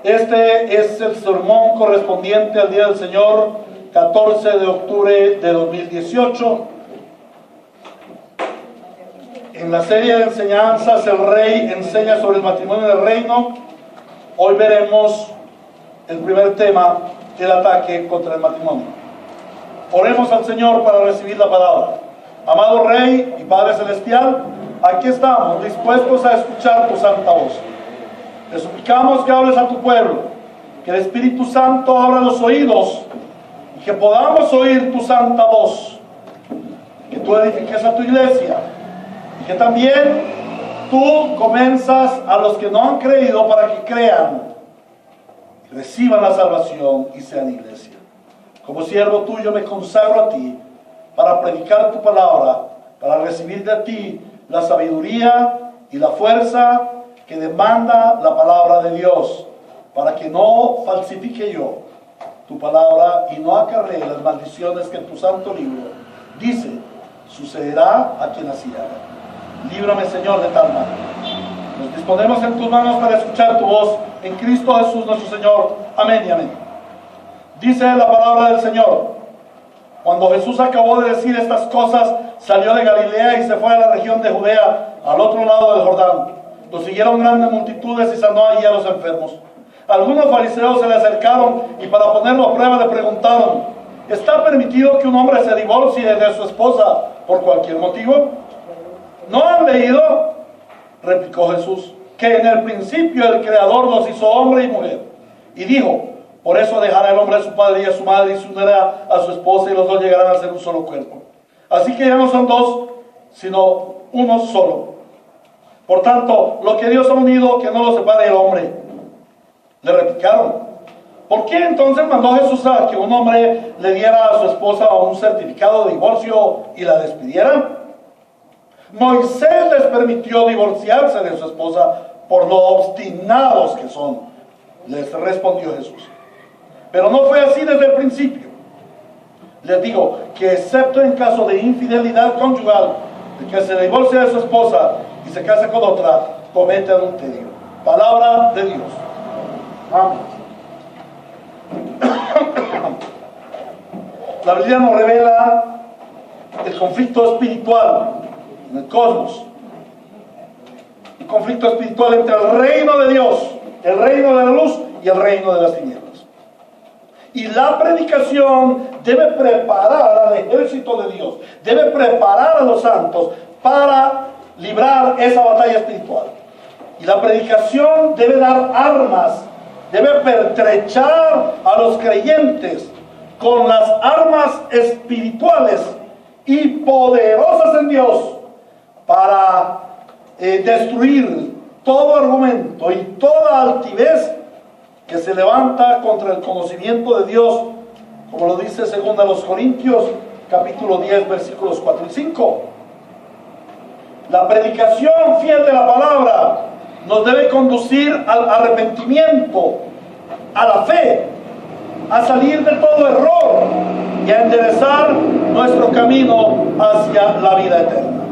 Este es el sermón correspondiente al Día del Señor, 14 de octubre de 2018. En la serie de enseñanzas, el Rey enseña sobre el matrimonio del reino. Hoy veremos el primer tema, el ataque contra el matrimonio. Oremos al Señor para recibir la palabra. Amado Rey y Padre Celestial, aquí estamos, dispuestos a escuchar tu santa voz. Te suplicamos que hables a tu pueblo, que el Espíritu Santo abra los oídos y que podamos oír tu santa voz, que tú edifiques a tu iglesia y que también tú comenzas a los que no han creído para que crean, reciban la salvación y sean iglesia. Como siervo tuyo me consagro a ti para predicar tu palabra, para recibir de ti la sabiduría y la fuerza que demanda la palabra de Dios, para que no falsifique yo tu palabra y no acarree las maldiciones que en tu santo libro dice, sucederá a quien así haga. Líbrame, Señor, de tal mal. Nos disponemos en tus manos para escuchar tu voz en Cristo Jesús nuestro Señor. Amén y amén. Dice la palabra del Señor: cuando Jesús acabó de decir estas cosas, salió de Galilea y se fue a la región de Judea, al otro lado del Jordán. Lo siguieron grandes multitudes y sanó allí a los enfermos. Algunos fariseos se le acercaron y para ponerlo a prueba le preguntaron: ¿está permitido que un hombre se divorcie de su esposa por cualquier motivo? ¿No han leído? Replicó Jesús, que en el principio el Creador los hizo hombre y mujer. Y dijo: por eso dejará el hombre a su padre y a su madre y se unirá a su esposa y los dos llegarán a ser un solo cuerpo. Así que ya no son dos, sino uno solo. Por tanto, lo que Dios ha unido, que no lo separe el hombre. Le replicaron: ¿por qué entonces mandó Jesús a que un hombre le diera a su esposa un certificado de divorcio y la despidiera? Moisés les permitió divorciarse de su esposa por lo obstinados que son, les respondió Jesús. Pero no fue así desde el principio. Les digo que excepto en caso de infidelidad conyugal, el que se divorcia de su esposa y se casa con otra, comete adulterio. Palabra de Dios. Amén. La Biblia nos revela el conflicto espiritual en el cosmos. El conflicto espiritual entre el reino de Dios, el reino de la luz y el reino de las tinieblas. Y la predicación debe preparar al ejército de Dios, debe preparar a los santos para librar esa batalla espiritual. Y la predicación debe dar armas, debe pertrechar a los creyentes con las armas espirituales y poderosas en Dios para destruir todo argumento y toda altivez que se levanta contra el conocimiento de Dios, como lo dice 2 Corintios capítulo 10 versículos 4 y 5. La predicación fiel de la palabra nos debe conducir al arrepentimiento, a la fe, a salir de todo error y a enderezar nuestro camino hacia la vida eterna.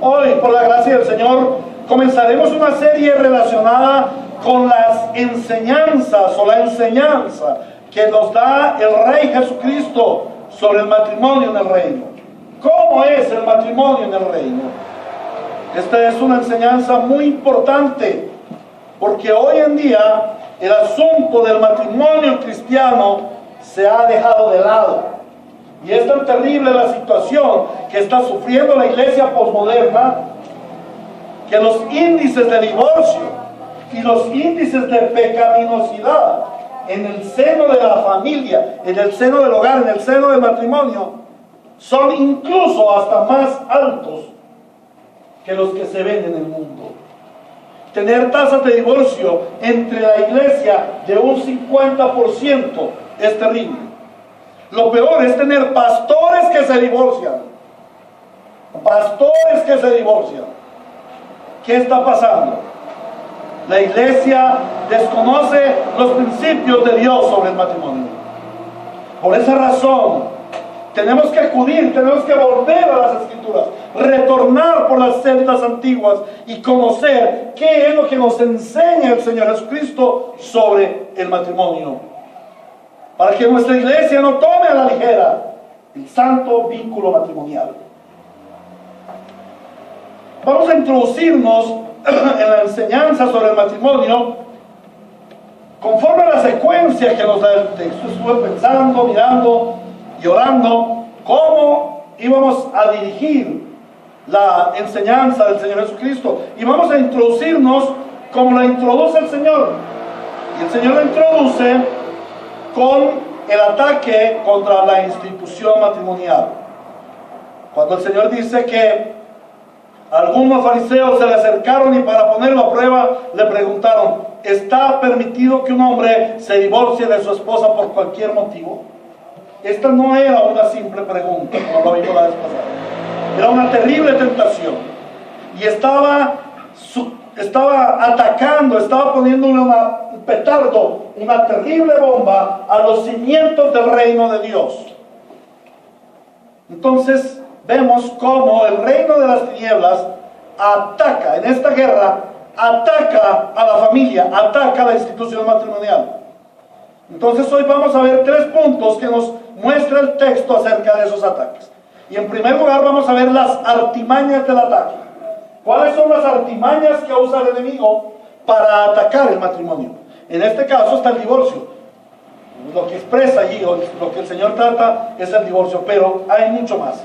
Hoy, por la gracia del Señor, comenzaremos una serie relacionada con las enseñanzas o la enseñanza que nos da el Rey Jesucristo sobre el matrimonio en el reino. ¿Cómo es el matrimonio en el reino? Esta es una enseñanza muy importante, porque hoy en día el asunto del matrimonio cristiano se ha dejado de lado. Y es tan terrible la situación que está sufriendo la iglesia posmoderna, que los índices de divorcio y los índices de pecaminosidad en el seno de la familia, en el seno del hogar, en el seno del matrimonio, son incluso hasta más altos que los que se ven en el mundo. Tener tasas de divorcio entre la iglesia de un 50% es terrible. Lo peor es tener pastores que se divorcian. Pastores que se divorcian. ¿Qué está pasando? La iglesia desconoce los principios de Dios sobre el matrimonio. Por esa razón, Tenemos que acudir, tenemos que volver a las Escrituras, retornar por las sendas antiguas y conocer qué es lo que nos enseña el Señor Jesucristo sobre el matrimonio, para que nuestra iglesia no tome a la ligera el santo vínculo matrimonial. Vamos a introducirnos en la enseñanza sobre el matrimonio conforme a la secuencia que nos da el texto. Estuve pensando, mirando y orando cómo íbamos a dirigir la enseñanza del Señor Jesucristo, y vamos a introducirnos como la introduce el Señor. Y el Señor la introduce con el ataque contra la institución matrimonial. Cuando el Señor dice que algunos fariseos se le acercaron y para ponerlo a prueba le preguntaron: ¿está permitido que un hombre se divorcie de su esposa por cualquier motivo? Esta no era una simple pregunta, como lo vimos la vez pasada. Era una terrible tentación. Y estaba atacando, estaba poniéndole un petardo, una terrible bomba a los cimientos del reino de Dios. Entonces vemos cómo el reino de las tinieblas ataca, en esta guerra, ataca a la familia, ataca a la institución matrimonial. Entonces hoy vamos a ver 3 puntos que nos muestra el texto acerca de esos ataques. Y en primer lugar vamos a ver las artimañas del ataque. ¿Cuáles son las artimañas que usa el enemigo para atacar el matrimonio? En este caso está el divorcio. Lo que expresa allí, o lo que el Señor trata, es el divorcio, pero hay mucho más.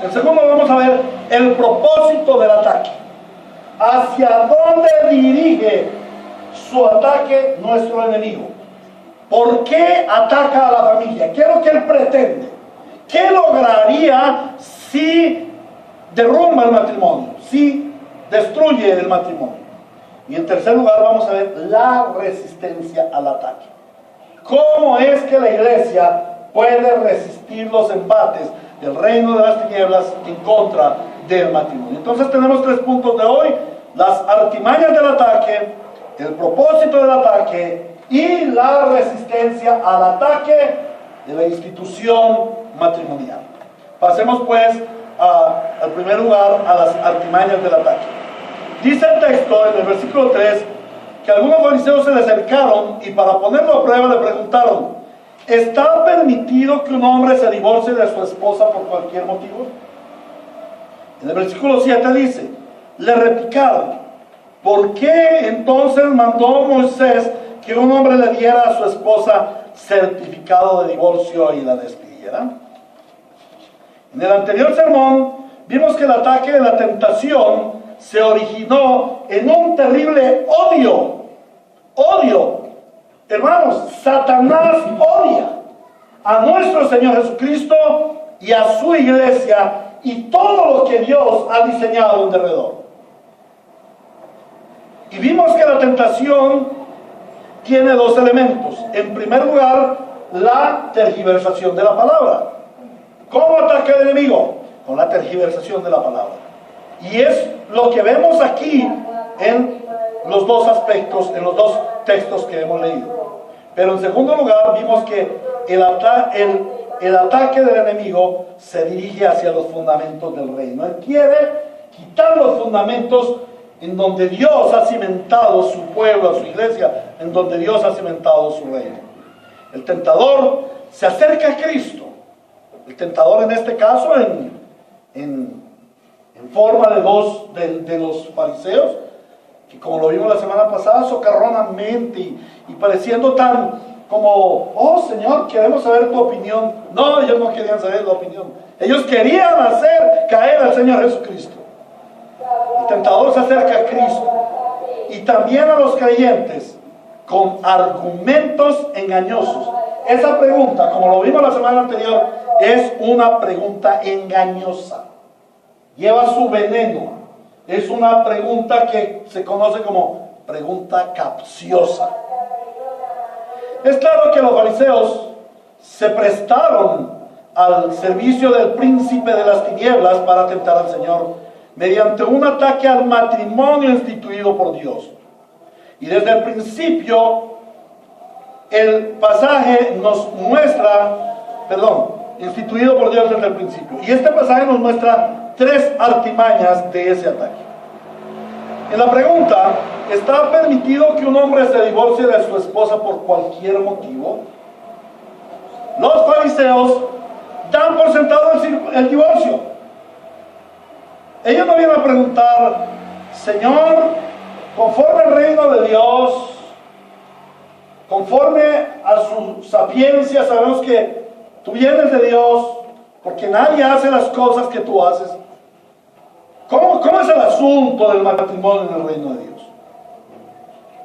En segundo vamos a ver el propósito del ataque. ¿Hacia dónde dirige su ataque nuestro enemigo? ¿Por qué ataca a la familia? ¿Qué es lo que él pretende? ¿Qué lograría si derrumba el matrimonio? Si destruye el matrimonio. Y en tercer lugar vamos a ver la resistencia al ataque. ¿Cómo es que la iglesia puede resistir los embates del reino de las tinieblas en contra del matrimonio? Entonces tenemos 3 puntos de hoy: las artimañas del ataque, el propósito del ataque y la resistencia al ataque de la institución matrimonial. Pasemos pues al primer lugar a las artimañas del ataque. Dice el texto en el versículo 3 que algunos fariseos se le acercaron y para ponerlo a prueba le preguntaron: ¿está permitido que un hombre se divorcie de su esposa por cualquier motivo? En el versículo 7 dice: le replicaron: ¿por qué entonces mandó Moisés que un hombre le diera a su esposa certificado de divorcio y la despidiera? En el anterior sermón vimos que el ataque de la tentación se originó en un terrible odio. Hermanos, Satanás odia a nuestro Señor Jesucristo y a su iglesia y todo lo que Dios ha diseñado en derredor. Y vimos que la tentación tiene 2 elementos. En primer lugar, la tergiversación de la palabra. ¿Cómo ataca el enemigo? Con la tergiversación de la palabra. Y es lo que vemos aquí en los 2 aspectos, en los 2 textos que hemos leído. Pero en segundo lugar, vimos que el ataque del enemigo se dirige hacia los fundamentos del reino. Él quiere quitar los fundamentos en donde Dios ha cimentado su pueblo, su iglesia, en donde Dios ha cimentado su reino. El tentador se acerca a Cristo. El tentador en este caso en forma de los fariseos, que como lo vimos la semana pasada, socarronamente y pareciendo tan como: oh Señor, queremos saber tu opinión. No, ellos no querían saber la opinión. Ellos querían hacer caer al Señor Jesucristo. El tentador se acerca a Cristo y también a los creyentes con argumentos engañosos. Esa pregunta, como lo vimos la semana anterior, es una pregunta engañosa. Lleva su veneno. Es una pregunta que se conoce como pregunta capciosa. Es claro que los fariseos se prestaron al servicio del príncipe de las tinieblas para tentar al Señor mediante un ataque al matrimonio instituido por Dios. Y desde el principio el pasaje nos muestra, instituido por Dios desde el principio. Y este pasaje nos muestra tres artimañas de ese ataque. En la pregunta, ¿está permitido que un hombre se divorcie de su esposa por cualquier motivo? Los fariseos dan por sentado el divorcio. Ellos no vienen a preguntar, Señor, conforme al reino de Dios, conforme a su sapiencia, sabemos que tú vienes de Dios, porque nadie hace las cosas que tú haces. ¿Cómo es el asunto del matrimonio en el reino de Dios?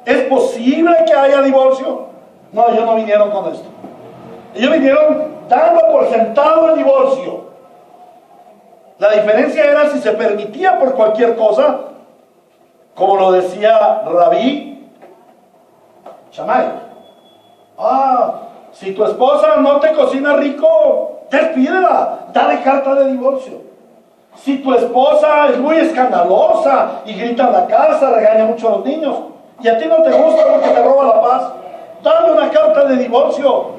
¿Es posible que haya divorcio? No, ellos no vinieron con esto. Ellos vinieron dando por sentado el divorcio. La diferencia era si se permitía por cualquier cosa, como lo decía Rabí Shammai. Si tu esposa no te cocina rico, despídela, dale carta de divorcio. Si tu esposa es muy escandalosa y grita en la casa, regaña mucho a los niños, y a ti no te gusta porque te roba la paz, dale una carta de divorcio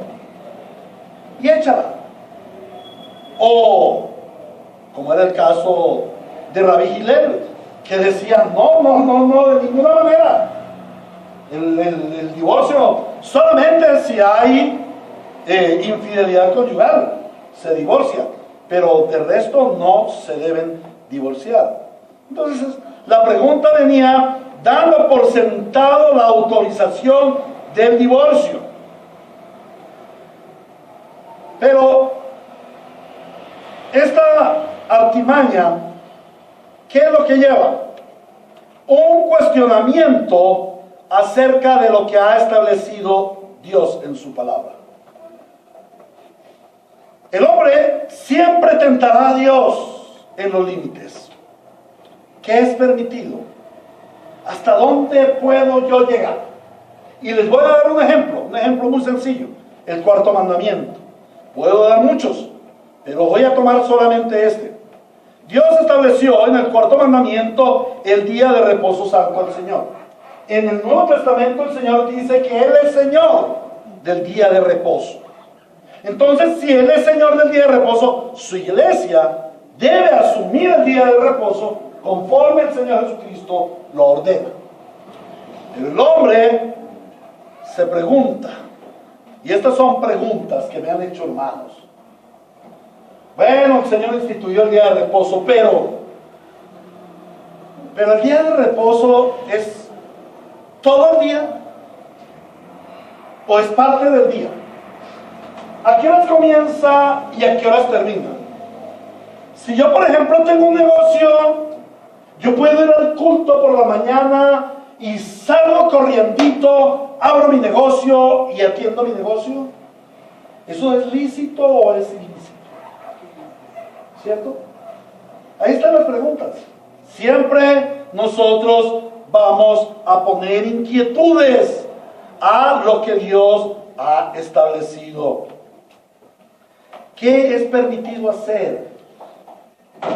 y échala. O, como era el caso de Rabí Hillel, que decía, no, de ninguna manera. El divorcio solamente si hay infidelidad conyugal se divorcia, pero de resto no se deben divorciar. Entonces la pregunta venía dando por sentado la autorización del divorcio. Pero esta artimaña, ¿qué es lo que lleva? Un cuestionamiento acerca de lo que ha establecido Dios en su palabra. El hombre siempre tentará a Dios en los límites. ¿Qué es permitido? ¿Hasta dónde puedo yo llegar? Y les voy a dar un ejemplo muy sencillo. El cuarto mandamiento. Puedo dar muchos, pero voy a tomar solamente este. Dios estableció en el cuarto mandamiento el día de reposo santo al Señor. En el Nuevo Testamento el Señor dice que Él es Señor del día de reposo. Entonces, si Él es Señor del día de reposo, su iglesia debe asumir el día de reposo conforme el Señor Jesucristo lo ordena. Pero el hombre se pregunta, y estas son preguntas que me han hecho hermanos. Bueno, el Señor instituyó el día de reposo, pero el día de reposo es todo el día o es parte del día. ¿A qué horas comienza y a qué horas termina? Si yo, por ejemplo, tengo un negocio, yo puedo ir al culto por la mañana y salgo corriendito, abro mi negocio y atiendo mi negocio. ¿Eso es lícito o es ilícito? ¿Cierto? Ahí están las preguntas. Siempre nosotros vamos a poner inquietudes a lo que Dios ha establecido. ¿Qué es permitido hacer?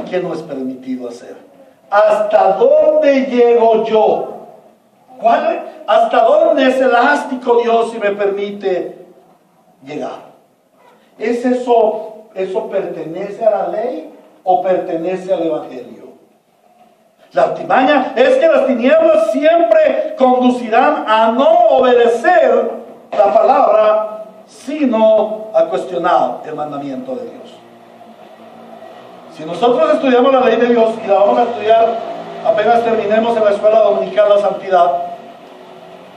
¿Qué no es permitido hacer? ¿Hasta dónde llego yo? ¿Hasta dónde es elástico Dios si me permite llegar? ¿Es eso pertenece a la ley o pertenece al Evangelio? La artimaña es que las tinieblas siempre conducirán a no obedecer la palabra, sino a cuestionar el mandamiento de Dios. Si nosotros estudiamos la ley de Dios, y la vamos a estudiar apenas terminemos en la escuela dominical la santidad,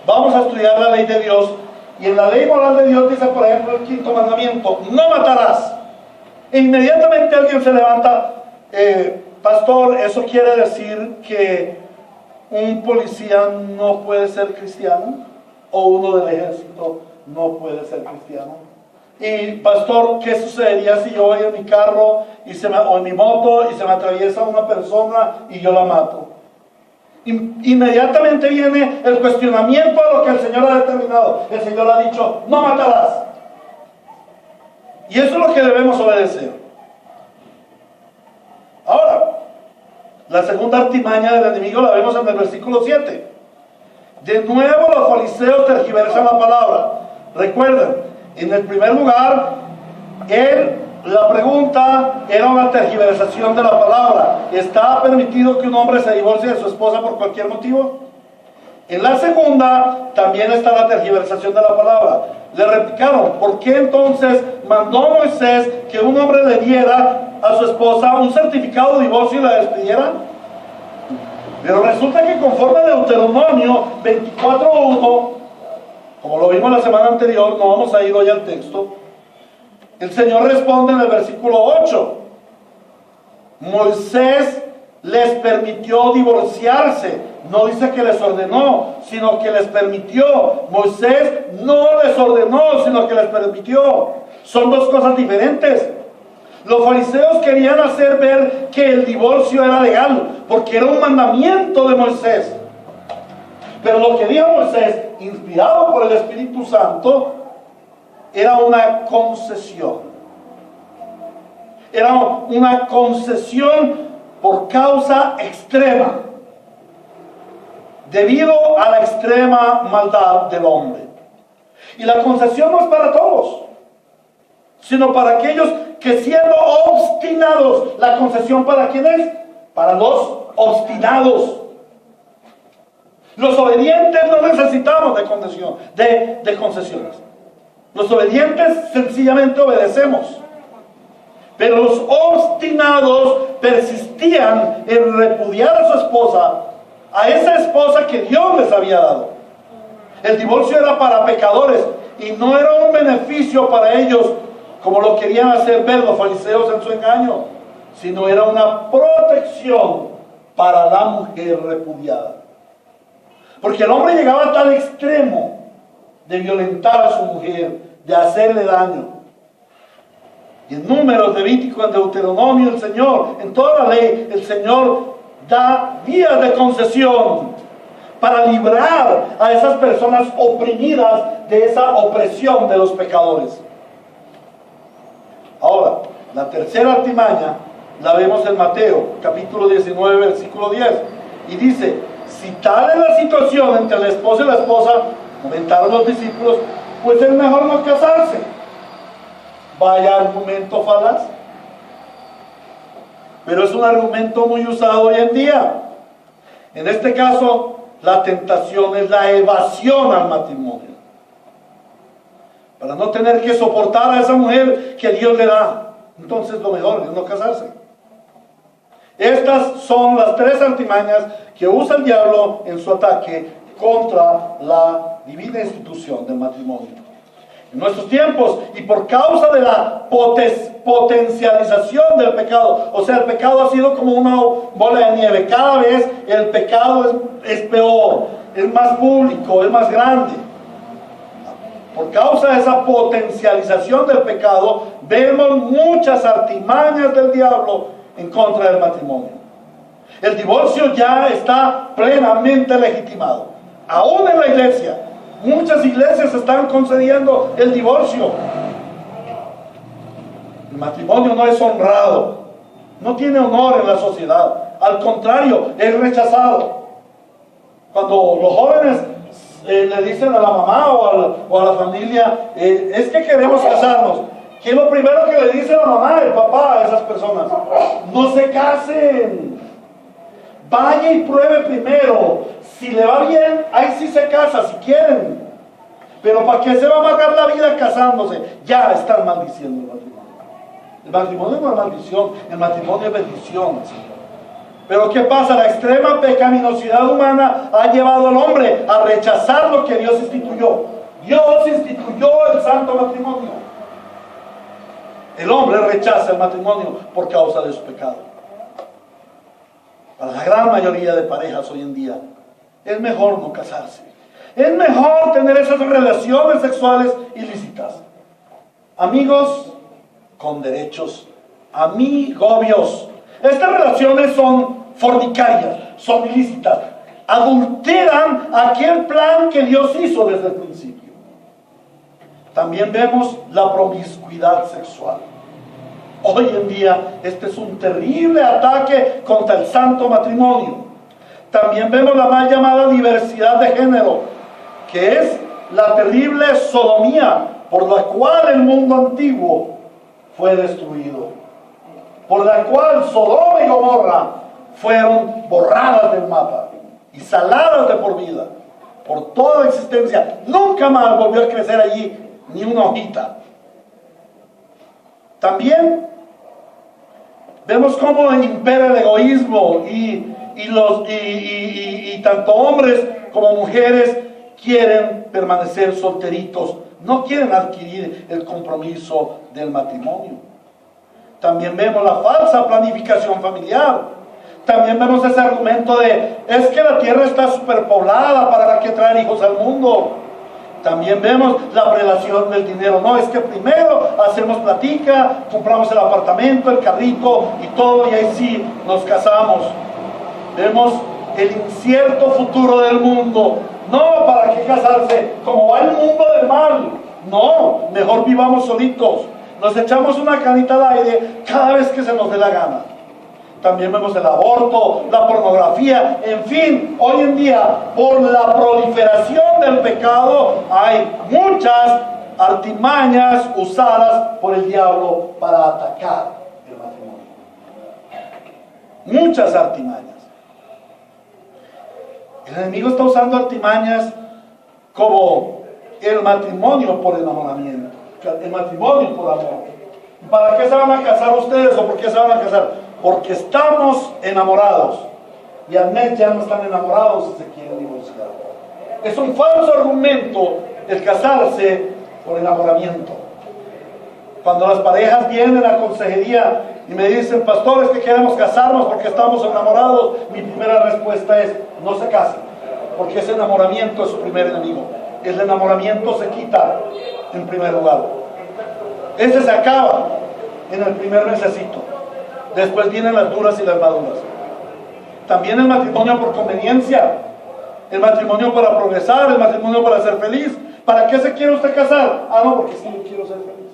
vamos a estudiar la ley de Dios, y en la ley moral de Dios dice, por ejemplo, el quinto mandamiento, no matarás. E inmediatamente alguien se levanta, pastor, ¿eso quiere decir que un policía no puede ser cristiano? ¿O uno del ejército no puede ser cristiano? Y pastor, ¿qué sucedería si yo voy en mi carro o en mi moto y se me atraviesa una persona y yo la mato? Inmediatamente viene el cuestionamiento a lo que el Señor ha determinado. El Señor ha dicho, no matarás. Y eso es lo que debemos obedecer. Ahora, la segunda artimaña del enemigo la vemos en el versículo 7. De nuevo los fariseos tergiversan la palabra. Recuerden, en el primer lugar, él La pregunta era una tergiversación de la palabra. ¿Está permitido que un hombre se divorcie de su esposa por cualquier motivo? En la segunda también está la tergiversación de la palabra. Le replicaron, ¿por qué entonces mandó Moisés que un hombre le diera a su esposa un certificado de divorcio y la despidiera? Pero resulta que conforme a Deuteronomio 24:1, como lo vimos la semana anterior, no vamos a ir hoy al texto, el Señor responde en el versículo 8. Moisés les permitió divorciarse. No dice que les ordenó, sino que les permitió. Moisés no les ordenó, sino que les permitió. Son dos cosas diferentes. Los fariseos querían hacer ver que el divorcio era legal, porque era un mandamiento de Moisés. Pero lo que dijo Moisés, inspirado por el Espíritu Santo, era una concesión. Era una concesión por causa extrema, debido a la extrema maldad del hombre. Y la concesión no es para todos, sino para aquellos que, siendo obstinados, ¿la concesión para quién es? Para los obstinados. Los obedientes no necesitamos de concesiones. Los obedientes sencillamente obedecemos. Pero los obstinados persistían en repudiar a su esposa, a esa esposa que Dios les había dado. El divorcio era para pecadores y no era un beneficio para ellos, como lo querían hacer ver los fariseos en su engaño, sino era una protección para la mujer repudiada. Porque el hombre llegaba a tal extremo de violentar a su mujer, de hacerle daño. Y en Números, Levítico, en Deuteronomio, el Señor, en toda la ley, el Señor da días de concesión para librar a esas personas oprimidas de esa opresión de los pecadores. Ahora, la tercera artimaña la vemos en Mateo, capítulo 19, versículo 10. Y dice, si tal es la situación entre el esposo y la esposa, comentaron los discípulos, pues es mejor no casarse. Vaya argumento falaz. Pero es un argumento muy usado hoy en día. En este caso, la tentación es la evasión al matrimonio, para no tener que soportar a esa mujer que Dios le da. Entonces lo mejor es no casarse. Estas son las tres artimañas que usa el diablo en su ataque contra la divina institución del matrimonio. En nuestros tiempos, y por causa de la potencialización del pecado, o sea, el pecado ha sido como una bola de nieve. Cada vez el pecado es peor, es más público, es más grande. Por causa de esa potencialización del pecado, vemos muchas artimañas del diablo en contra del matrimonio. El divorcio ya está plenamente legitimado, aún en la iglesia. Muchas iglesias están concediendo el divorcio. El matrimonio no es honrado, no tiene honor en la sociedad, al contrario, es rechazado. Cuando los jóvenes le dicen a la mamá o a la familia, es que queremos casarnos, ¿qué es lo primero que le dice la mamá, el papá a esas personas? No se casen, vaya y pruebe primero. Si le va bien, ahí sí se casa, si quieren. Pero ¿para qué se va a amargar la vida casándose? Ya están maldiciendo el matrimonio. El matrimonio no es maldición, el matrimonio es bendición, Señor. Pero ¿qué pasa? La extrema pecaminosidad humana ha llevado al hombre a rechazar lo que Dios instituyó. Dios instituyó el santo matrimonio. El hombre rechaza el matrimonio por causa de su pecado. Para la gran mayoría de parejas hoy en día, es mejor no casarse. Es mejor tener esas relaciones sexuales ilícitas. Amigos con derechos, amigobios. Estas relaciones son fornicarias, son ilícitas. Adulteran aquel plan que Dios hizo desde el principio. También vemos la promiscuidad sexual. Hoy en día este es un terrible ataque contra el santo matrimonio. También vemos la mal llamada diversidad de género, que es la terrible sodomía por la cual el mundo antiguo fue destruido, por la cual Sodoma y Gomorra fueron borradas del mapa y saladas de por vida, por toda la existencia. Nunca más volvió a crecer allí ni una hojita. También vemos cómo impera el egoísmo y tanto hombres como mujeres quieren permanecer solteritos, no quieren adquirir el compromiso del matrimonio. También vemos la falsa planificación familiar. También vemos ese argumento de, es que la tierra está superpoblada, ¿para qué traer hijos al mundo? También vemos la prelación del dinero. No, es que primero hacemos platica, compramos el apartamento, el carrito y todo, y ahí sí nos casamos. Vemos el incierto futuro del mundo. No, ¿para qué casarse? Como va el mundo del mal. No, mejor vivamos solitos. Nos echamos una canita al aire cada vez que se nos dé la gana. También vemos el aborto, la pornografía, en fin, hoy en día, por la proliferación del pecado, hay muchas artimañas usadas por el diablo para atacar el matrimonio. Muchas artimañas. El enemigo está usando artimañas como el matrimonio por enamoramiento, el matrimonio por amor. ¿Para qué se van a casar ustedes o por qué se van a casar? Porque estamos enamorados. Y al mes ya no están enamorados y se quieren divorciar. Es un falso argumento el casarse por enamoramiento. Cuando las parejas vienen a consejería y me dicen, pastores, que queremos casarnos porque estamos enamorados, mi primera respuesta es, no se casen, porque ese enamoramiento es su primer enemigo. El enamoramiento se quita en primer lugar. Ese se acaba en el primer mesecito. Después vienen las duras y las maduras. También el matrimonio por conveniencia, el matrimonio para progresar, el matrimonio para ser feliz. ¿Para qué se quiere usted casar? Ah, no, porque sí, yo quiero ser feliz.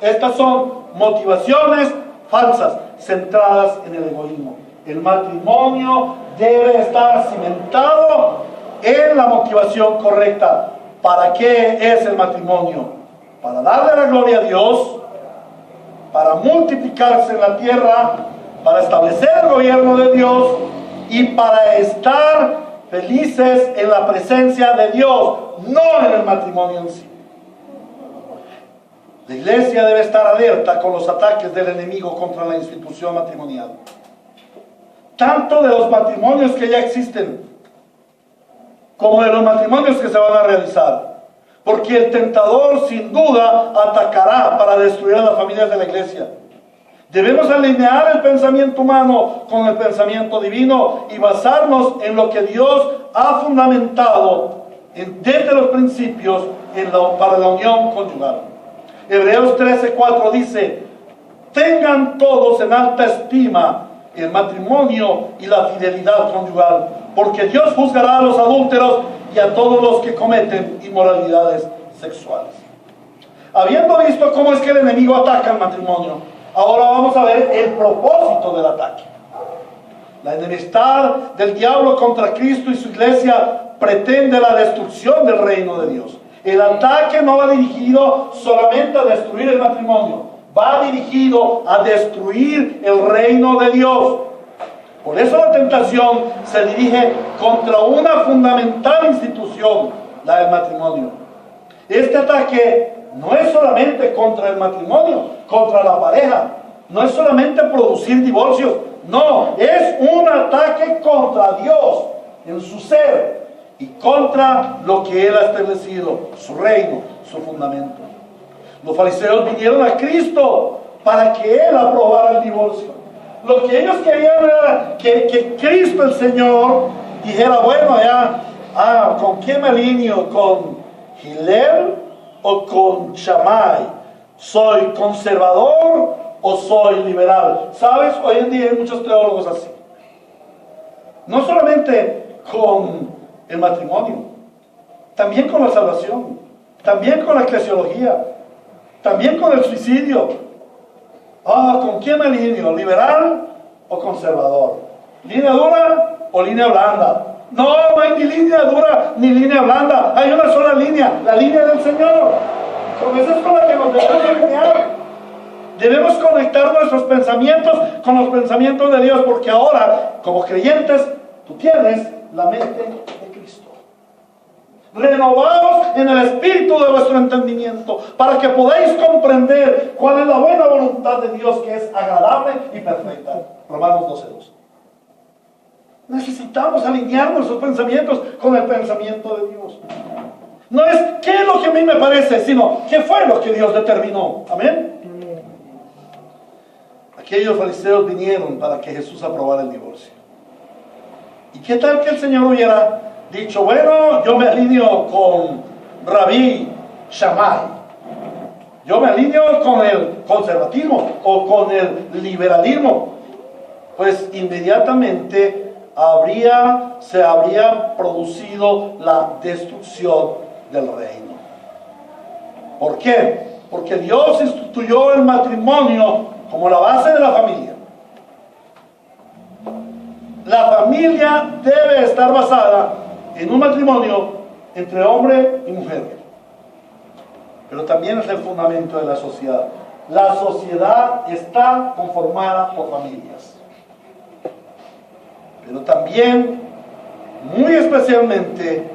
Estas son motivaciones falsas, centradas en el egoísmo. El matrimonio debe estar cimentado en la motivación correcta. ¿Para qué es el matrimonio? Para darle la gloria a Dios, para multiplicarse en la tierra, para establecer el gobierno de Dios y para estar felices en la presencia de Dios, no en el matrimonio en sí. La iglesia debe estar alerta con los ataques del enemigo contra la institución matrimonial, tanto de los matrimonios que ya existen como de los matrimonios que se van a realizar. Porque el tentador sin duda atacará para destruir a las familias de la iglesia. Debemos alinear el pensamiento humano con el pensamiento divino y basarnos en lo que Dios ha fundamentado desde los principios para la unión conyugal. Hebreos 13:4 dice, tengan todos en alta estima el matrimonio y la fidelidad conyugal, porque Dios juzgará a los adúlteros y a todos los que cometen inmoralidades sexuales. Habiendo visto cómo es que el enemigo ataca el matrimonio, ahora vamos a ver el propósito del ataque. La enemistad del diablo contra Cristo y su iglesia pretende la destrucción del reino de Dios. El ataque no va dirigido solamente a destruir el matrimonio, va dirigido a destruir el reino de Dios. Por eso la tentación se dirige contra una fundamental institución, la del matrimonio. Este ataque no es solamente contra el matrimonio, contra la pareja, no es solamente producir divorcios, no, es un ataque contra Dios en su ser y contra lo que Él ha establecido, su reino, su fundamento. Los fariseos vinieron a Cristo para que Él aprobara el divorcio. Lo que ellos querían era que Cristo el Señor dijera, bueno, ya, ¿con quién me alineo? ¿Con Hillel o con Shammai? ¿Soy conservador o soy liberal? ¿Sabes? Hoy en día hay muchos teólogos así. No solamente con el matrimonio, también con la salvación, también con la eclesiología, también con el suicidio. ¿Con quién me alineo? ¿Liberal o conservador? ¿Línea dura o línea blanda? No hay ni línea dura ni línea blanda. Hay una sola línea, la línea del Señor. Con esa es con la que nos debemos alinear. Debemos conectar nuestros pensamientos con los pensamientos de Dios, porque ahora, como creyentes, tú tienes la mente de Cristo. Renovaos en el espíritu de vuestro entendimiento, para que podáis comprender cuál es la buena voluntad de Dios, que es agradable y perfecta. Romanos 12:2. Necesitamos alinear nuestros pensamientos con el pensamiento de Dios. No es qué es lo que a mí me parece, sino qué fue lo que Dios determinó. Amén. Aquellos fariseos vinieron para que Jesús aprobara el divorcio. ¿Y qué tal que el Señor hubiera dicho, bueno, yo me alineo con Rabí Shammai, yo me alineo con el conservatismo o con el liberalismo? Pues inmediatamente se habría producido la destrucción del reino. ¿Por qué? Porque Dios instituyó el matrimonio como la base de la familia. La familia debe estar basada en un matrimonio entre hombre y mujer. Pero también es el fundamento de la sociedad. La sociedad está conformada por familias. Pero también, muy especialmente,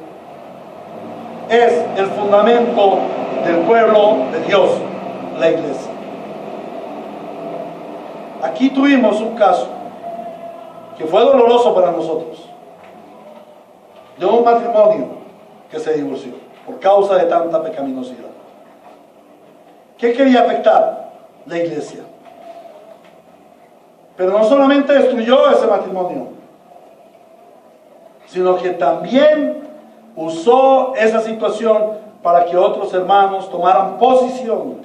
es el fundamento del pueblo de Dios, la iglesia. Aquí tuvimos un caso que fue doloroso para nosotros, de un matrimonio que se divorció por causa de tanta pecaminosidad. ¿Qué quería afectar? La iglesia. Pero no solamente destruyó ese matrimonio, sino que también usó esa situación para que otros hermanos tomaran posición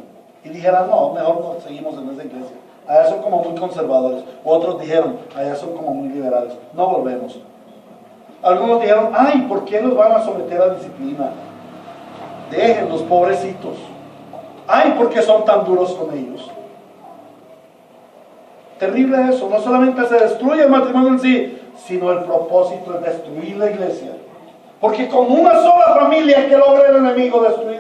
y dijeran, no, mejor no seguimos en esa iglesia. Allá son como muy conservadores. Otros dijeron, allá son como muy liberales. No volvemos. Algunos dijeron, ay, ¿por qué los van a someter a disciplina? Déjenlos, pobrecitos. Ay, ¿por qué son tan duros con ellos? Terrible eso. No solamente se destruye el matrimonio en sí, sino el propósito es destruir la iglesia. Porque con una sola familia que logra el enemigo destruir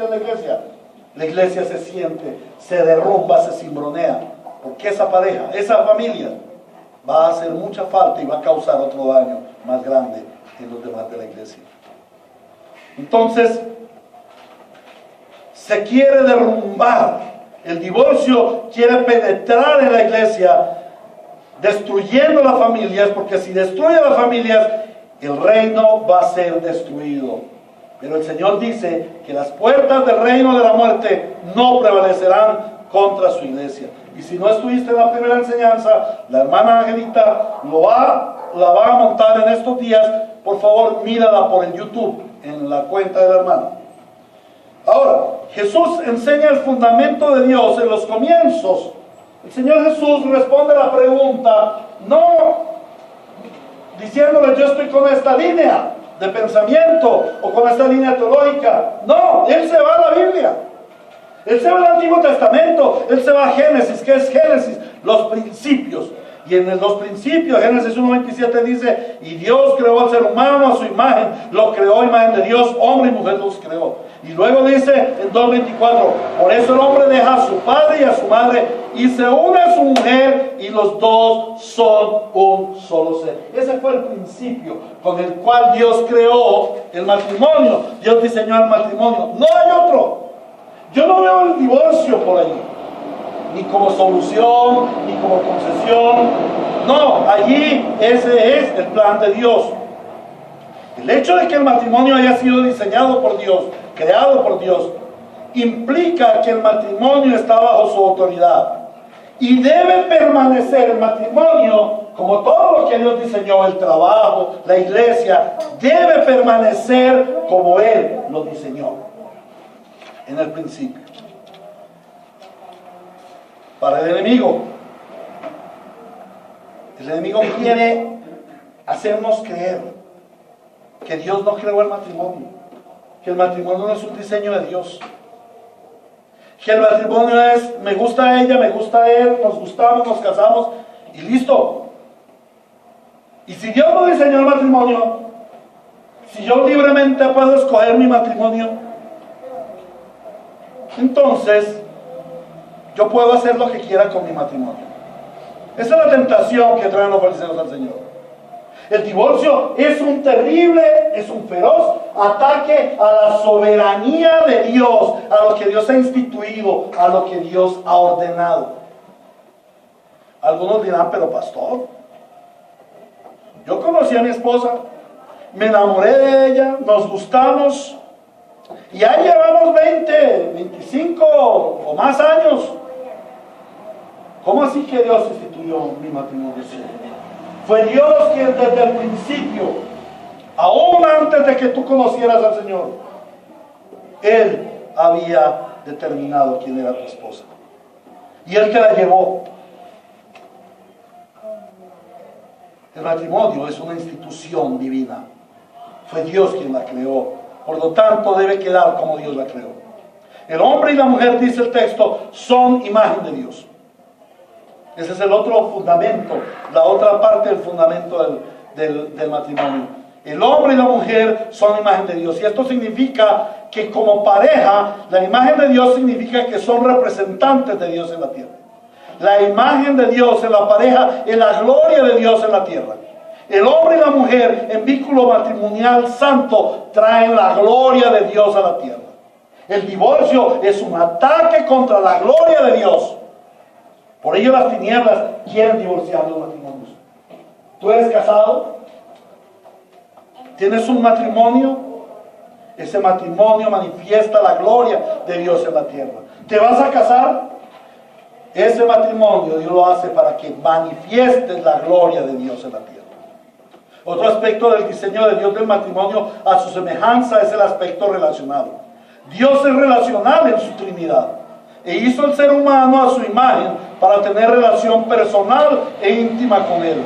la iglesia se siente, se derrumba, se cimbronea. Porque esa pareja, esa familia, va a hacer mucha falta y va a causar otro daño más grande en los demás de la iglesia. Entonces, se quiere derrumbar. El divorcio quiere penetrar en la iglesia, destruyendo las familias, porque si destruye las familias, el reino va a ser destruido. Pero el Señor dice que las puertas del reino de la muerte no prevalecerán contra su iglesia. Y si no estuviste en la primera enseñanza, la hermana Angelita la va a montar en estos días. Por favor, mírala por el YouTube, en la cuenta de la hermana. Ahora, Jesús enseña el fundamento de Dios en los comienzos. El Señor Jesús responde a la pregunta, no diciéndole yo estoy con esta línea de pensamiento o con esta línea teológica. No, Él se va a la Biblia. Él se va al Antiguo Testamento. Él se va a Génesis. ¿Qué es Génesis? Los principios. Y en los principios, Génesis 1:27 dice, y Dios creó al ser humano a su imagen, lo creó a imagen de Dios, hombre y mujer los creó. Y luego dice en 2:24, por eso el hombre deja a su padre y a su madre y se une a su mujer y los dos son un solo ser. Ese fue el principio con el cual Dios creó el matrimonio. Dios diseñó el matrimonio. No hay otro. Yo no veo el divorcio por ahí, ni como solución, ni como concesión. No, allí ese es el plan de Dios. El hecho de que el matrimonio haya sido diseñado por Dios, creado por Dios, implica que el matrimonio está bajo su autoridad. Y debe permanecer el matrimonio, como todo lo que Dios diseñó, el trabajo, la iglesia, debe permanecer como Él lo diseñó en el principio. Para el enemigo quiere hacernos creer que Dios no creó el matrimonio, que el matrimonio no es un diseño de Dios, que el matrimonio es me gusta ella, me gusta él, nos gustamos, nos casamos y listo. Y si Dios no diseñó el matrimonio, si yo libremente puedo escoger mi matrimonio, entonces yo puedo hacer lo que quiera con mi matrimonio. Esa es la tentación que traen los fariseos al Señor. El divorcio es un terrible, es un feroz ataque a la soberanía de Dios, a lo que Dios ha instituido, a lo que Dios ha ordenado. Algunos dirán, pero pastor, yo conocí a mi esposa, me enamoré de ella, nos gustamos, y ya llevamos 20, 25 o más años. ¿Cómo así que Dios instituyó mi matrimonio? Fue Dios quien desde el principio, aún antes de que tú conocieras al Señor, Él había determinado quién era tu esposa. Y Él te la llevó. El matrimonio es una institución divina. Fue Dios quien la creó. Por lo tanto, debe quedar como Dios la creó. El hombre y la mujer, dice el texto, son imagen de Dios. Ese es el otro fundamento, la otra parte del fundamento del matrimonio. El hombre y la mujer son imagen de Dios. Y esto significa que como pareja, la imagen de Dios significa que son representantes de Dios en la tierra. La imagen de Dios en la pareja es la gloria de Dios en la tierra. El hombre y la mujer en vínculo matrimonial santo traen la gloria de Dios a la tierra. El divorcio es un ataque contra la gloria de Dios. Por ello las tinieblas quieren divorciar los matrimonios. ¿Tú eres casado? ¿Tienes un matrimonio? Ese matrimonio manifiesta la gloria de Dios en la tierra. ¿Te vas a casar? Ese matrimonio Dios lo hace para que manifiestes la gloria de Dios en la tierra. Otro aspecto del diseño de Dios del matrimonio a su semejanza es el aspecto relacional. Dios es relacional en su Trinidad e hizo el ser humano a su imagen para tener relación personal e íntima con Él,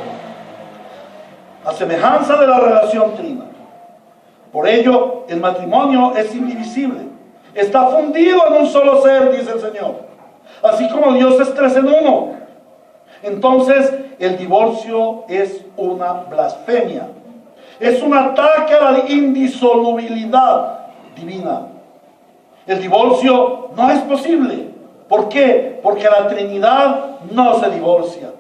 a semejanza de la relación trina. Por ello, el matrimonio es indivisible, está fundido en un solo ser, dice el Señor, así como Dios es 3 en 1. Entonces, el divorcio es una blasfemia, es un ataque a la indisolubilidad divina. El divorcio no es posible. ¿Por qué? Porque la Trinidad no se divorcia.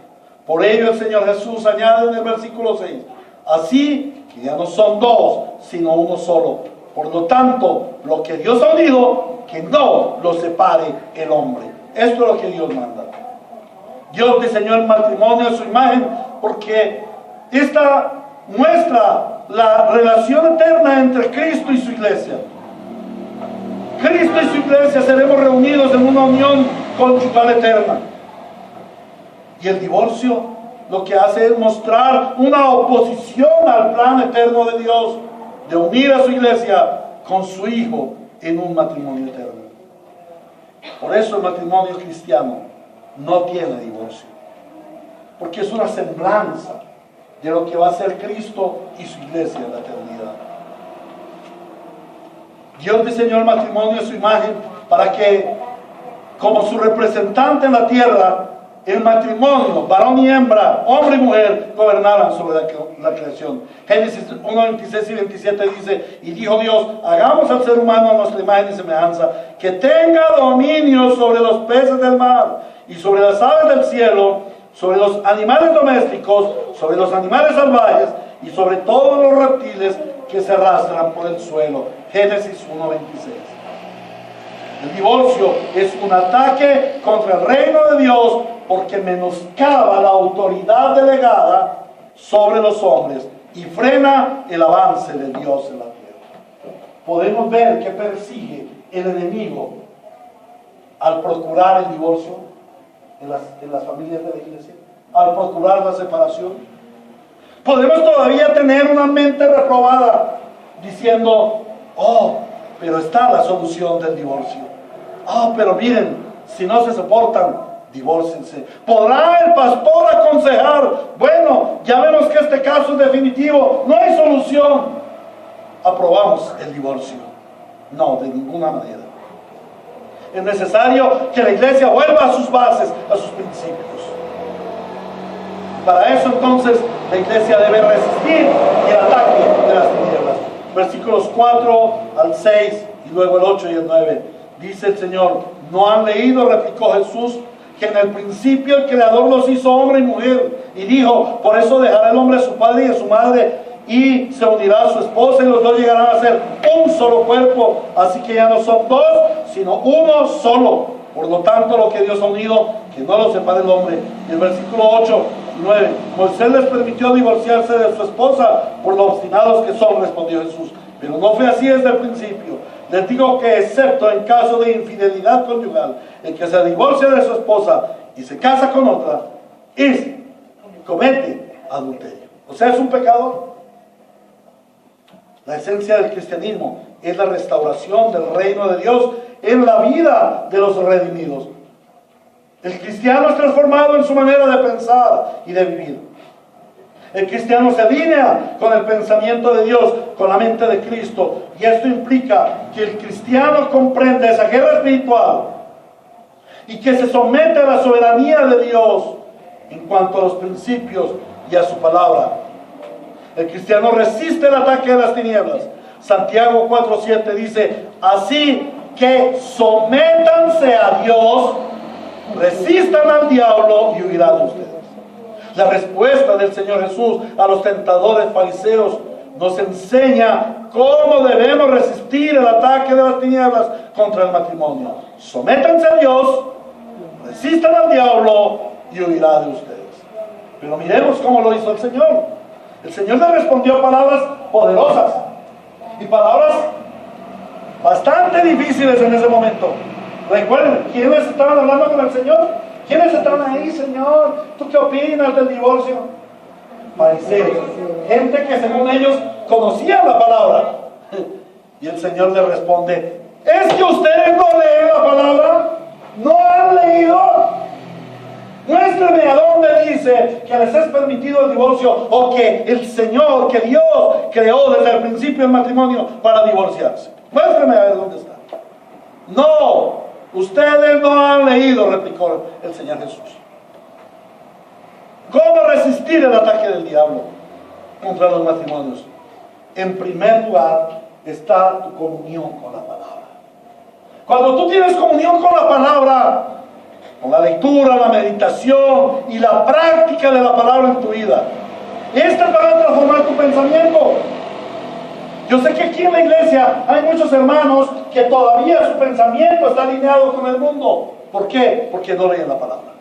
Por ello el Señor Jesús añade en el versículo 6, así que ya no son dos, sino uno solo. Por lo tanto, lo que Dios ha unido, que no lo separe el hombre. Esto es lo que Dios manda. Dios diseñó el matrimonio a su imagen porque esta muestra la relación eterna entre Cristo y su iglesia. Cristo y su iglesia seremos reunidos en una unión conyugal eterna. Y el divorcio lo que hace es mostrar una oposición al plan eterno de Dios de unir a su iglesia con su Hijo en un matrimonio eterno. Por eso el matrimonio cristiano no tiene divorcio, porque es una semblanza de lo que va a ser Cristo y su iglesia en la eternidad. Dios diseñó el matrimonio a su imagen para que, como su representante en la tierra, el matrimonio, varón y hembra, hombre y mujer, gobernaran sobre la creación. Génesis 1, 26 y 27 dice, y dijo Dios, hagamos al ser humano a nuestra imagen y semejanza, que tenga dominio sobre los peces del mar, y sobre las aves del cielo, sobre los animales domésticos, sobre los animales salvajes, y sobre todos los reptiles que se arrastran por el suelo. Génesis 1, 26. El divorcio es un ataque contra el reino de Dios porque menoscaba la autoridad delegada sobre los hombres y frena el avance de Dios en la tierra. Podemos ver que persigue el enemigo al procurar el divorcio en las familias de la iglesia, al procurar la separación. Podemos todavía tener una mente reprobada diciendo, oh, pero está la solución del divorcio. Pero miren, si no se soportan, divórciense. ¿Podrá el pastor aconsejar? Bueno, ya vemos que este caso es definitivo, no hay solución. ¿Aprobamos el divorcio? No, de ninguna manera. Es necesario que la iglesia vuelva a sus bases, a sus principios. Para eso entonces la iglesia debe resistir el ataque de las tinieblas. Versículos 4 al 6 y luego el 8 y el 9. Dice el Señor, ¿No han leído, replicó Jesús, que en el principio el Creador los hizo hombre y mujer? Y dijo, por eso dejará el hombre a su padre y a su madre, y se unirá a su esposa, y los dos llegarán a ser un solo cuerpo. Así que ya no son dos, sino uno solo. Por lo tanto, lo que Dios ha unido, que no lo separe el hombre. Y el versículo 8 y 9, Moisés les permitió divorciarse de su esposa por lo obstinados que son, respondió Jesús. Pero no fue así desde el principio. Les digo que excepto en caso de infidelidad conyugal, el que se divorcia de su esposa y se casa con otra, comete adulterio. O sea, es un pecador. La esencia del cristianismo es la restauración del reino de Dios en la vida de los redimidos. El cristiano es transformado en su manera de pensar y de vivir. El cristiano se alinea con el pensamiento de Dios, con la mente de Cristo. Y esto implica que el cristiano comprende esa guerra espiritual y que se somete a la soberanía de Dios en cuanto a los principios y a su palabra. El cristiano resiste el ataque de las tinieblas. Santiago 4:7 dice, así que sométanse a Dios, resistan al diablo y huirá de ustedes. La respuesta del Señor Jesús a los tentadores fariseos nos enseña cómo debemos resistir el ataque de las tinieblas contra el matrimonio. Sométanse a Dios, resistan al diablo y huirá de ustedes. Pero miremos cómo lo hizo el Señor. El Señor le respondió palabras poderosas y palabras bastante difíciles en ese momento. Recuerden, ¿quiénes estaban hablando con el Señor? ¿Quiénes estaban ahí, Señor? ¿Tú qué opinas del divorcio? Fariseos, gente que según ellos conocían la palabra. Y el Señor le responde, ¿es que ustedes no leen la palabra? ¿No han leído? Muéstrame a dónde dice que les es permitido el divorcio, o que el Señor, que Dios creó desde el principio el matrimonio para divorciarse. Muéstrame a ver dónde está. No, ustedes no han leído, replicó el Señor Jesús. ¿Cómo resistir el ataque del diablo contra los matrimonios? En primer lugar está tu comunión con la palabra. Cuando tú tienes comunión con la palabra, con la lectura, la meditación y la práctica de la palabra en tu vida, estas van a transformar tu pensamiento. Yo sé que aquí en la iglesia hay muchos hermanos que todavía su pensamiento está alineado con el mundo. ¿Por qué? Porque no leen la palabra.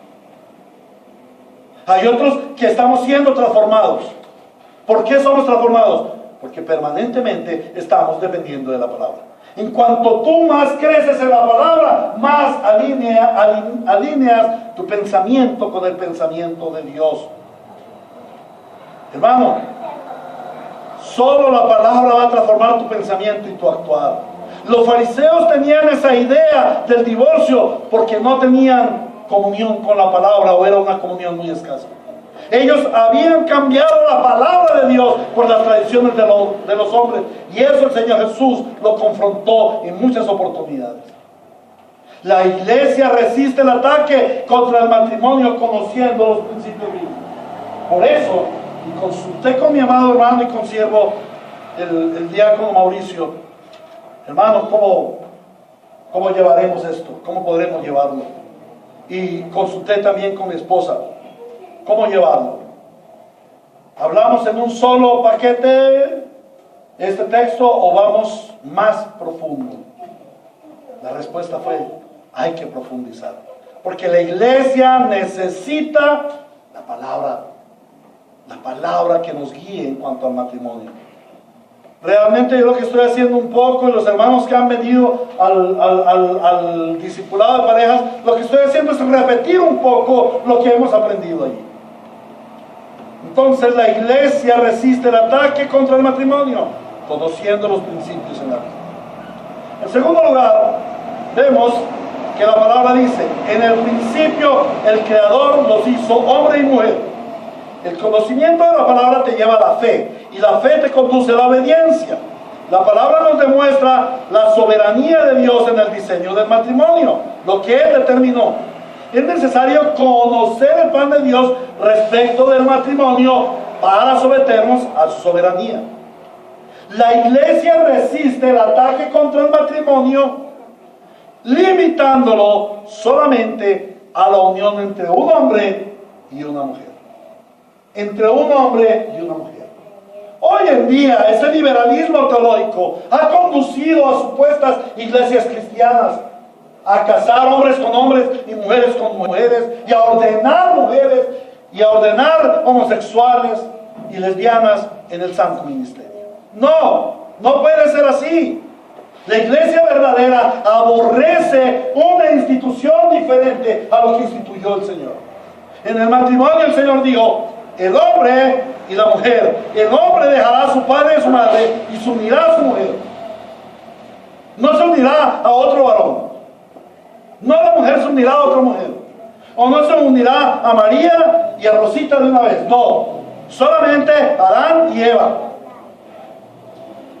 Hay otros que estamos siendo transformados. ¿Por qué somos transformados? Porque permanentemente estamos dependiendo de la palabra. En cuanto tú más creces en la palabra, más alineas tu pensamiento con el pensamiento de Dios. Hermano, solo la palabra va a transformar tu pensamiento y tu actuar. Los fariseos tenían esa idea del divorcio porque no tenían comunión con la palabra, o era una comunión muy escasa. Ellos habían cambiado la palabra de Dios por las tradiciones de los hombres, y eso el Señor Jesús lo confrontó en muchas oportunidades. La iglesia resiste el ataque contra el matrimonio conociendo los principios bíblicos. Por eso, y consulté con mi amado hermano y consiervo el diácono Mauricio, hermano, ¿cómo llevaremos esto? ¿Cómo podremos llevarlo? Y consulté también con mi esposa, ¿cómo llevarlo? ¿Hablamos en un solo paquete este texto o vamos más profundo? La respuesta fue, hay que profundizar, porque la iglesia necesita la palabra que nos guíe en cuanto al matrimonio. Realmente yo lo que estoy haciendo un poco, y los hermanos que han venido al discipulado de parejas, lo que estoy haciendo es repetir un poco lo que hemos aprendido allí. Entonces la iglesia resiste el ataque contra el matrimonio, conociendo los principios en la vida. En segundo lugar, vemos que la palabra dice, en el principio el Creador los hizo hombre y mujer. El conocimiento de la palabra te lleva a la fe, y la fe te conduce a la obediencia. La palabra nos demuestra la soberanía de Dios en el diseño del matrimonio, lo que Él determinó. Es necesario conocer el plan de Dios respecto del matrimonio para someternos a su soberanía. La iglesia resiste el ataque contra el matrimonio limitándolo solamente a la unión entre un hombre y una mujer. Entre un hombre y una mujer. Hoy en día, ese liberalismo teológico ha conducido a supuestas iglesias cristianas a casar hombres con hombres y mujeres con mujeres, y a ordenar mujeres y a ordenar homosexuales y lesbianas en el santo ministerio. No, no puede ser así. La iglesia verdadera aborrece una institución diferente a lo que instituyó el Señor. En el matrimonio el Señor dijo, el hombre y la mujer. El hombre dejará a su padre y a su madre y se unirá a su mujer. No se unirá a otro varón. No la mujer se unirá a otra mujer. O no se unirá a María y a Rosita de una vez. No. Solamente Adán y Eva.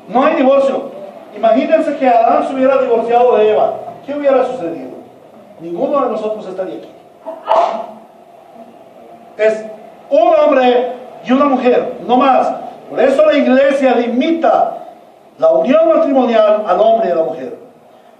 No hay divorcio. Imagínense que Adán se hubiera divorciado de Eva. ¿Qué hubiera sucedido? Ninguno de nosotros estaría aquí. Es un hombre y una mujer, no más. Por eso la iglesia limita la unión matrimonial al hombre y a la mujer.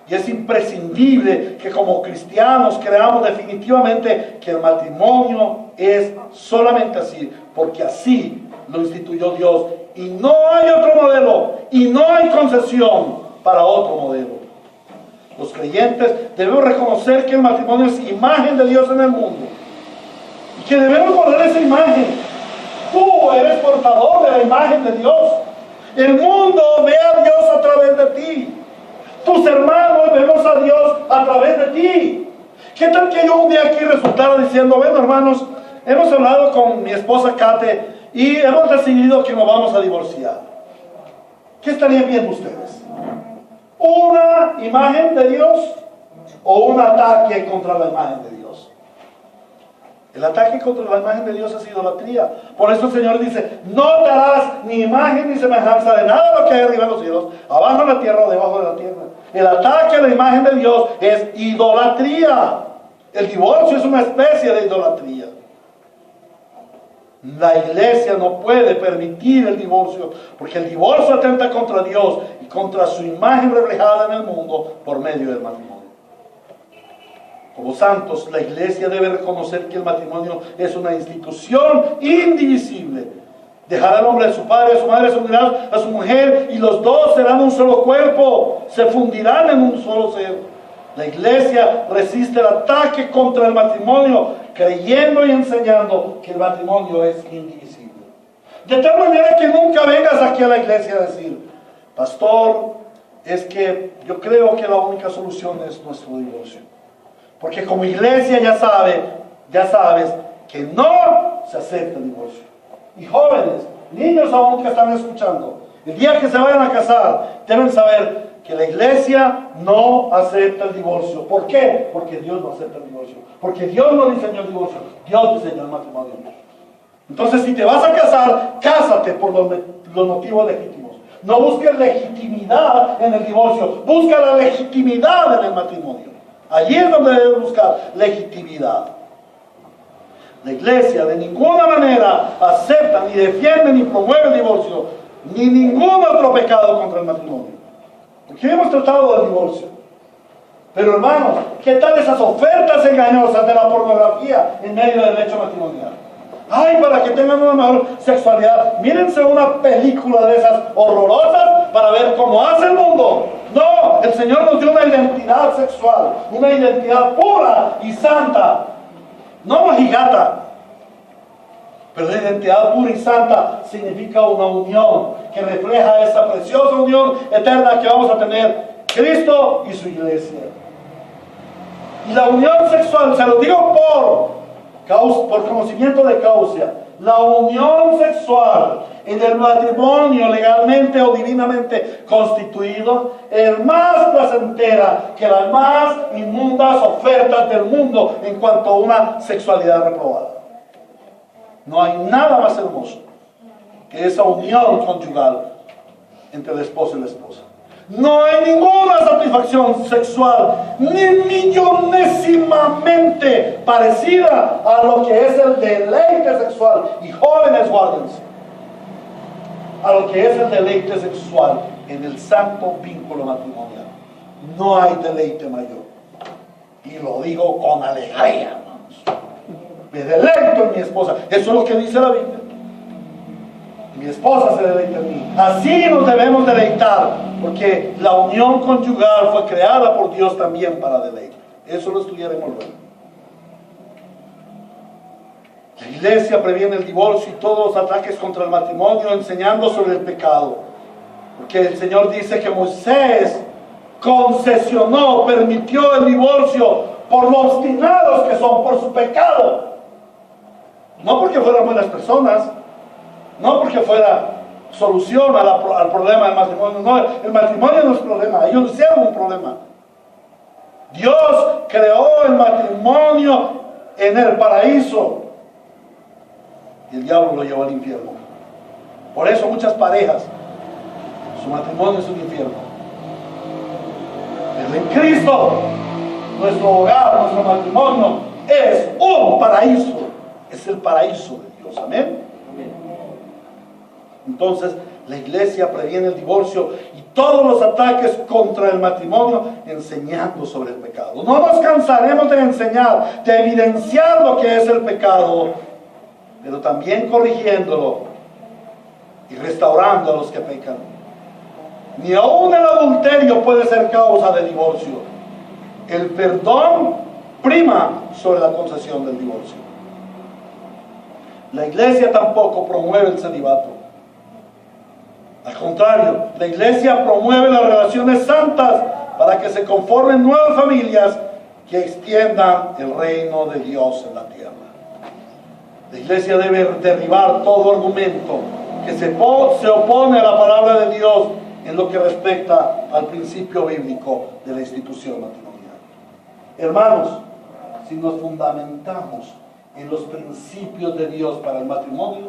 Y es imprescindible que como cristianos creamos definitivamente que el matrimonio es solamente así, porque así lo instituyó Dios. Y no hay otro modelo, y no hay concesión para otro modelo. Los creyentes debemos reconocer que el matrimonio es imagen de Dios en el mundo. Y que debemos poner esa imagen. Tú eres portador de la imagen de Dios. El mundo ve a Dios a través de ti. Tus hermanos vemos a Dios a través de ti. ¿Qué tal que yo un día aquí resultara diciendo, bueno hermanos, hemos hablado con mi esposa Kate y hemos decidido que nos vamos a divorciar? ¿Qué estarían viendo ustedes? ¿Una imagen de Dios o un ataque contra la imagen de Dios? El ataque contra la imagen de Dios es idolatría. Por eso el Señor dice, no te harás ni imagen ni semejanza de nada de lo que hay arriba en los cielos, abajo en la tierra o debajo de la tierra. El ataque a la imagen de Dios es idolatría. El divorcio es una especie de idolatría. La iglesia no puede permitir el divorcio, porque el divorcio atenta contra Dios y contra su imagen reflejada en el mundo por medio del matrimonio. Como santos, la iglesia debe reconocer que el matrimonio es una institución indivisible. Dejará al hombre a su padre, a su madre, se unirá a su mujer y los dos serán un solo cuerpo, se fundirán en un solo ser. La iglesia resiste el ataque contra el matrimonio, creyendo y enseñando que el matrimonio es indivisible. De tal manera que nunca vengas aquí a la iglesia a decir, pastor, es que yo creo que la única solución es nuestro divorcio. Porque como iglesia ya sabes que no se acepta el divorcio. Y jóvenes, niños aún que están escuchando, el día que se vayan a casar, deben saber que la iglesia no acepta el divorcio. ¿Por qué? Porque Dios no acepta el divorcio. Porque Dios no diseñó el divorcio, Dios diseñó el matrimonio. Entonces, si te vas a casar, cásate por los motivos legítimos. No busques legitimidad en el divorcio, busca la legitimidad en el matrimonio. Allí es donde debes buscar legitimidad. La iglesia de ninguna manera acepta, ni defiende, ni promueve el divorcio, ni ningún otro pecado contra el matrimonio. Porque hemos tratado del divorcio. Pero hermanos, ¿qué tal esas ofertas engañosas de la pornografía en medio del hecho matrimonial? Ay, para que tengan una mejor sexualidad, mírense una película de esas horrorosas para ver cómo hace el mundo. No, el Señor nos dio una identidad sexual, una identidad pura y santa, no mojigata. Pero la identidad pura y santa significa una unión que refleja esa preciosa unión eterna que vamos a tener Cristo y su iglesia. Y la unión sexual, se lo digo por conocimiento de causa, la unión sexual en el matrimonio legalmente o divinamente constituido es más placentera que las más inmundas ofertas del mundo en cuanto a una sexualidad reprobada. No hay nada más hermoso que esa unión conyugal entre el esposo y la esposa. No hay ninguna satisfacción sexual ni millonésimamente parecida a lo que es el deleite sexual. Y jóvenes, guárdense, a lo que es el deleite sexual en el santo vínculo matrimonial. No hay deleite mayor. Y lo digo con alegría, hermanos. Me deleito en mi esposa. Eso es lo que dice la Biblia. Mi esposa se deleita en mí. Así nos debemos deleitar, porque la unión conyugal fue creada por Dios también para deleite. Eso lo estudiaremos luego. La iglesia previene el divorcio y todos los ataques contra el matrimonio, enseñando sobre el pecado. Porque el Señor dice que Moisés concesionó, permitió el divorcio por lo obstinados que son, por su pecado. No porque fueran buenas personas, no porque fuera solución al problema del matrimonio. No, el matrimonio no es problema, ellos hicieron un problema. Dios creó el matrimonio en el paraíso y el diablo lo llevó al infierno. Por eso muchas parejas, su matrimonio es un infierno. Pero en Cristo, nuestro hogar, nuestro matrimonio es un paraíso. Es el paraíso de Dios. Amén. Entonces, la iglesia previene el divorcio y todos los ataques contra el matrimonio, enseñando sobre el pecado. No nos cansaremos de enseñar, de evidenciar lo que es el pecado, pero también corrigiéndolo y restaurando a los que pecan. Ni aún el adulterio puede ser causa de divorcio. El perdón prima sobre la concesión del divorcio. La iglesia tampoco promueve el celibato. Al contrario, la iglesia promueve las relaciones santas para que se conformen nuevas familias que extiendan el reino de Dios en la tierra. La iglesia debe derribar todo argumento que se opone a la palabra de Dios en lo que respecta al principio bíblico de la institución matrimonial. Hermanos, si nos fundamentamos en los principios de Dios para el matrimonio,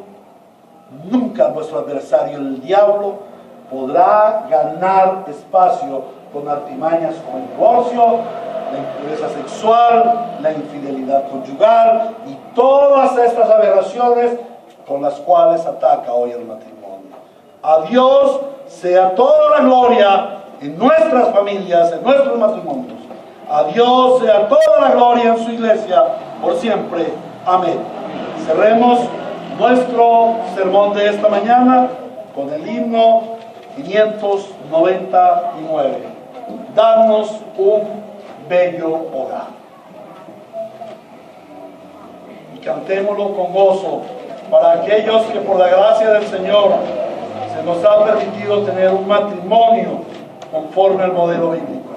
nunca nuestro adversario, el diablo, podrá ganar espacio con artimañas como el divorcio, la impureza sexual, la infidelidad conyugal y todas estas aberraciones con las cuales ataca hoy el matrimonio. A Dios sea toda la gloria en nuestras familias, en nuestros matrimonios. A Dios sea toda la gloria en su iglesia por siempre. Amén. Cerremos nuestro sermón de esta mañana con el himno 599. Danos un bello hogar. Y cantémoslo con gozo para aquellos que por la gracia del Señor se nos ha permitido tener un matrimonio conforme al modelo bíblico.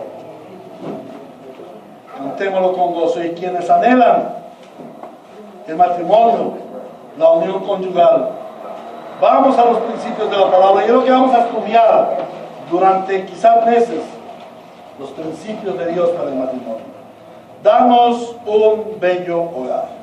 Cantémoslo con gozo. Y quienes anhelan el matrimonio, la unión conyugal, vamos a los principios de la palabra. Y es lo que vamos a estudiar durante quizás meses, los principios de Dios para el matrimonio. Danos un bello hogar.